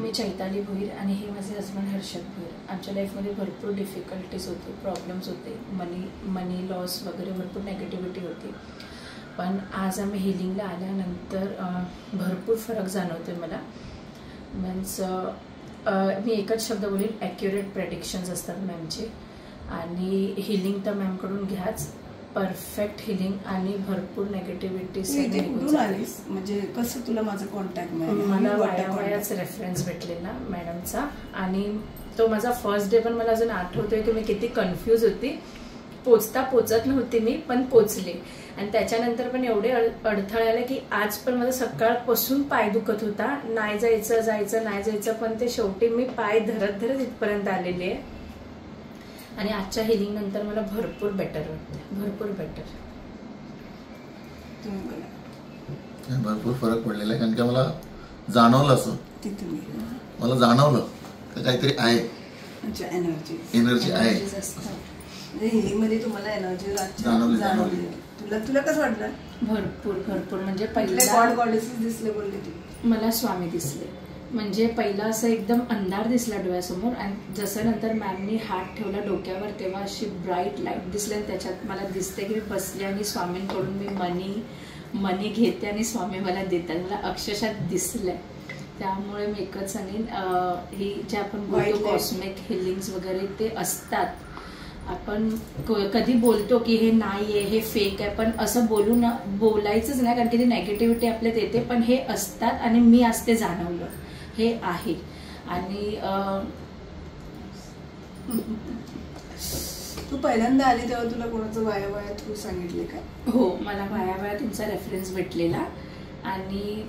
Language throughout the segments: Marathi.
मी चैताली भोईर आणि हे माझे हस्बंड हर्षद भोईर. आमच्या लाईफमध्ये भरपूर डिफिकल्टीज होते, प्रॉब्लेम्स होते, मनी लॉस वगैरे भरपूर नेगेटिव्हिटी होती. पण आज आम्ही हिलिंगला आल्यानंतर भरपूर फरक जाणवतोय मला. मीन्स मी एकच शब्द बोलेन, ॲक्युरेट प्रेडिक्शन्स असतात मॅमचे. आणि हिलिंग तर मॅमकडून घ्याच, परफेक्ट हिलिंग आणि भरपूर नेगेटिव्हिटी. म्हणजे कसं तुला माझा कॉन्टॅक्ट मिळाला? मला वायाच रेफरन्स भेटलेला मॅडमचा. आणि तो माझा फर्स्ट डे पण मला अजून आठवतोय की मी किती कन्फ्यूज होती. पोचत नव्हती मी, पण पोचले. आणि त्याच्यानंतर पण एवढे अडथळे आले की आज पण माझा सकाळपासून पाय दुखत होता. नाही जायचं, पण ते शेवटी मी पाय धरत इथपर्यंत आलेले आहे. आणि आजच्या हिलिंग नंतर मला भरपूर बेटर वाटते, भरपूर बेटर. भरपूर फरक पडलेला आहे. कारण की मला जाणवलं असं, मला जाणवलं काहीतरी आहे, एनर्जी आहे. हिलिंग मध्ये तुम्हाला एनर्जी जाणवली. तुला कसं वाटलं? भरपूर म्हणजे पहिला गॉडेसेस दिसले बोलले तू? मला स्वामी दिसले. म्हणजे पहिला असं एकदम अंधार दिसला डोळ्यासमोर, आणि जसं नंतर मॅमनी हात ठेवला डोक्यावर तेव्हा अशी ब्राईट लाईट दिसली. आणि त्याच्यात मला दिसते की मी बसले आणि स्वामींकडून मी मनी घेते आणि स्वामी मला देतात. मला अक्षरशः दिसलंय. त्यामुळे मी एकच सांगेन, ही जे आपण बोलतो कॉस्मिक हिलिंग्स वगैरे ते असतात. आपण कधी बोलतो की हे नाहीये, हे फेक आहे, पण असं बोलायचंच नाही, कारण की ती नेगेटिव्हिटी आपल्यात येते. पण हे असतात आणि मी आज ते जाणवलं, हे आहे. आणि तू पहिल्यांदा आली तेव्हा तुला कोणाचं वाया तू सांगितले का? हो, मला वाया तुमचा रेफरन्स भेटलेला. आणि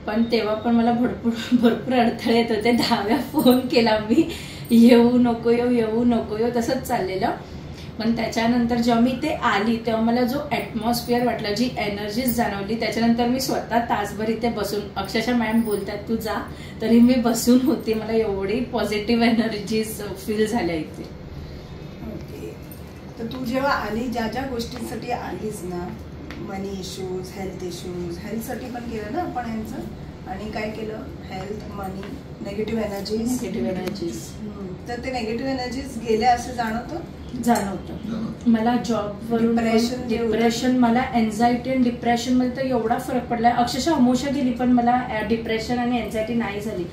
पण तेव्हा पण मला भरपूर अडथळे येत होते. 10 वेळा फोन केला मी, येऊ नको तसंच चाललेलं. पण त्याच्यानंतर जेव्हा मी ते आली तेव्हा मला जो ॲटमॉस्फिअर वाटला, जी एनर्जीज जाणवली, त्याच्यानंतर मी स्वतः तासभर इथे बसून, अक्षरशः मॅम बोलतात तू जा, तरी मी बसून होते. मला एवढी पॉझिटिव्ह एनर्जीज फील झाल्या इथे. ओके, तर तू जेव्हा आली, ज्या गोष्टींसाठी आलीस ना, मनी इश्यूज, हेल्थसाठी पण केलं ना आपण यांचं, आणि काय केलं? हेल्थ, मनी, नेगेटिव्ह एनर्जीज. तर ते नेगेटिव्ह एनर्जीज गेल्या असं जाणवतं. मला जॉबवरून डिप्रेशन, मला एन्झायटी आणि डिप्रेशन मध्ये तर एवढा फरक पडलाय. अक्षरशः अमोशा गेली, पण मला डिप्रेशन आणि एन्झायटी नाही झाली.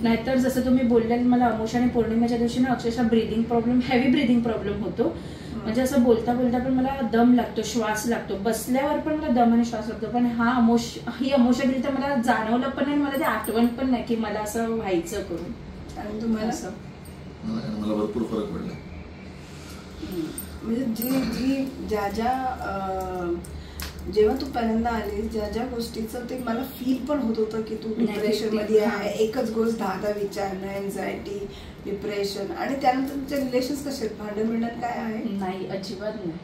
नाहीतर जसं तुम्ही बोलले, मला अमोशा आणि पौर्णिमेच्या दिवशी ना अक्षरशः breathing problem, heavy breathing problem होतो. म्हणजे असं बोलता पण मला दम लागतो, श्वास लागतो. बसल्यावर पण मला दम आणि श्वास लागतो. पण ही अमोशा गेली तर मला जाणवलं पण नाही, मला ते आठवण पण नाही की मला असं व्हायचं करून. आणि तुम्हाला असं मला भरपूर फरक पडला. म्हणजे जेव्हा तू पहिल्यांदा आली, ज्या गोष्टीचं ते मला फील पण होत होतं की तू डिप्रेशन मध्ये आहे. एकच गोष्ट 10 विचारणं, एन्झायटी, डिप्रेशन. आणि त्यानंतर तुमचे रिलेशन्स कसे, भांडण काय आहे? नाही, अजिबात नाही.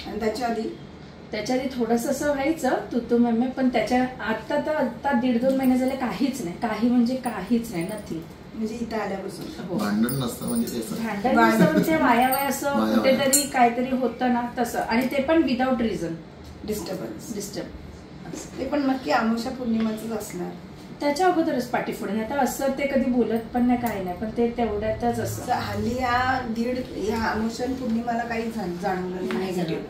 आणि त्याच्या आधी थोडंसं असं व्हायचं तू मम्मी, पण त्याच्या आता 1.5-2 महिने झाले काहीच नाही. काहीच नाही, नथिंग. म्हणजे इथं आल्यापासून भांडण नसतं, भांडण म्हणजे वाया असं कुठेतरी काहीतरी होतं ना तसं. आणि ते पण विदाउट रिझन, डिस्टर्ब. ते पण नक्की अमावस्या पौर्णिमाच असणार. त्याच्या अगोदरच पाठीफोडून. आता असं ते कधी बोलत पण नाही, काही नाही, पण ते तेवढ्यातच असं. हल्ली ह्या अमावस्या पौर्णिमाला काही जाणवलं नाही,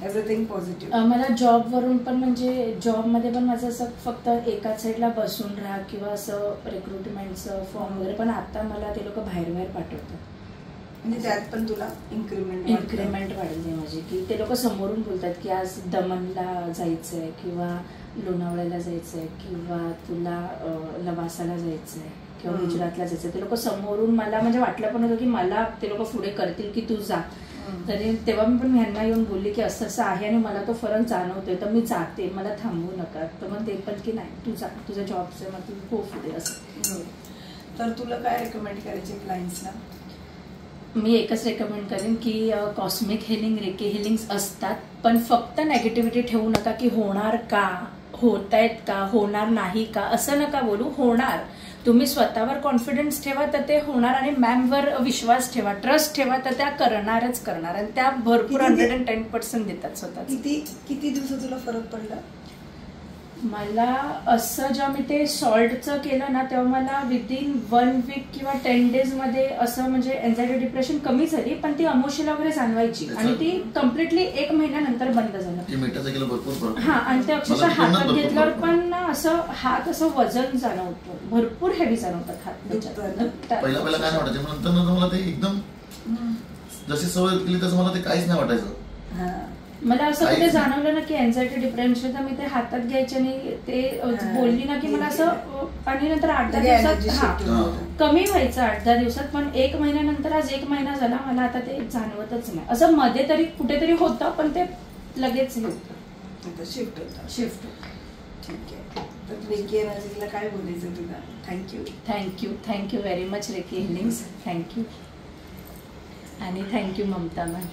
एव्हरीथिंग पॉझिटिव्ह. मला जॉबवरून पण, म्हणजे जॉबमध्ये पण माझं असं फक्त एकाच साईडला बसून राहा किंवा असं रिक्रुटमेंटचं फॉर्म वगैरे. पण आता मला ते लोक बाहेर पाठवतात. म्हणजे त्यात पण तुला इन्क्रीमेंट वाढली माझी. की ते लोक समोरून बोलतात की आज दमनला जायचंय किंवा लोणावळ्याला जायचंय किंवा तुला लवासाला जायचंय किंवा गुजरातला जायचंय. ते लोक समोरून मला, म्हणजे वाटलं पण होतं की मला ते लोक पुढे करतील की तू जा. तरी तेव्हा मी पण ह्यांना येऊन बोलली की असं आहे आणि मला तो फरक जाणवतोय, तर मी जाते, मला थांबवू नका. तर मग ते पण की नाही, तू जा, तुझं जॉबचं मग तू हो पुढे असं. तर तुला काय रेकमेंड करायचे क्लायंट्सना? मी एकच रेकमेंड करेन की कॉस्मिक हिलिंग, रेकी हिलिंग्स असतात, पण फक्त नेगेटिव्हिटी ठेवू नका की होणार का, होतायत का, होणार नाही का, असं नका बोलू. होणार. तुम्ही स्वतःवर कॉन्फिडन्स ठेवा तर ते होणार. आणि मॅमवर विश्वास ठेवा, ट्रस्ट ठेवा, तर त्या करणारच. आणि त्या भरपूर 110% देतात स्वतः. किती दिवसात तुला फरक पडला? मला असं जेव्हा मी ते सॉल्टचं केलं ना तेव्हा मला विदिन 1 वीक किंवा 10 डेज मध्ये असं म्हणजे एन्झायटी डिप्रेशन कमी झाली, पण ती अमोशला वगैरे जाणवायची आणि ती कम्प्लिटली 1 महिन्यानंतर बंद झालं. हा, आणि ते अक्षरशः हातात घेतल्यावर पण असं हात असं वजन जाणवतं, भरपूर हेवी जाणवतात हात. पहिला काय नाही वाटायचं, नंतर मला ते एकदम जशी सवय केली तसं मला ते काहीच नाही वाटायचं. मला असं कुठे जाणवलं ना की एन्झायटी डिप्रेशन, तर मी ते हातात घ्यायचे आणि ते बोलली ना की मला असं, आणि नंतर 8-10 दिवसात कमी व्हायचं, 8-10 दिवसात, पण 1 महिन्यानंतर आज 1 महिना झाला मला आता ते जाणवतच नाही. असं मध्ये तरी कुठेतरी होतं पण ते लगेच शिफ्ट होतं. ठीक आहे. तर रेकी एनर्जीला काय बोलायचं तुला? Thank you very much reiki healings. Thank you आणि थँक्यू ममता मॅम.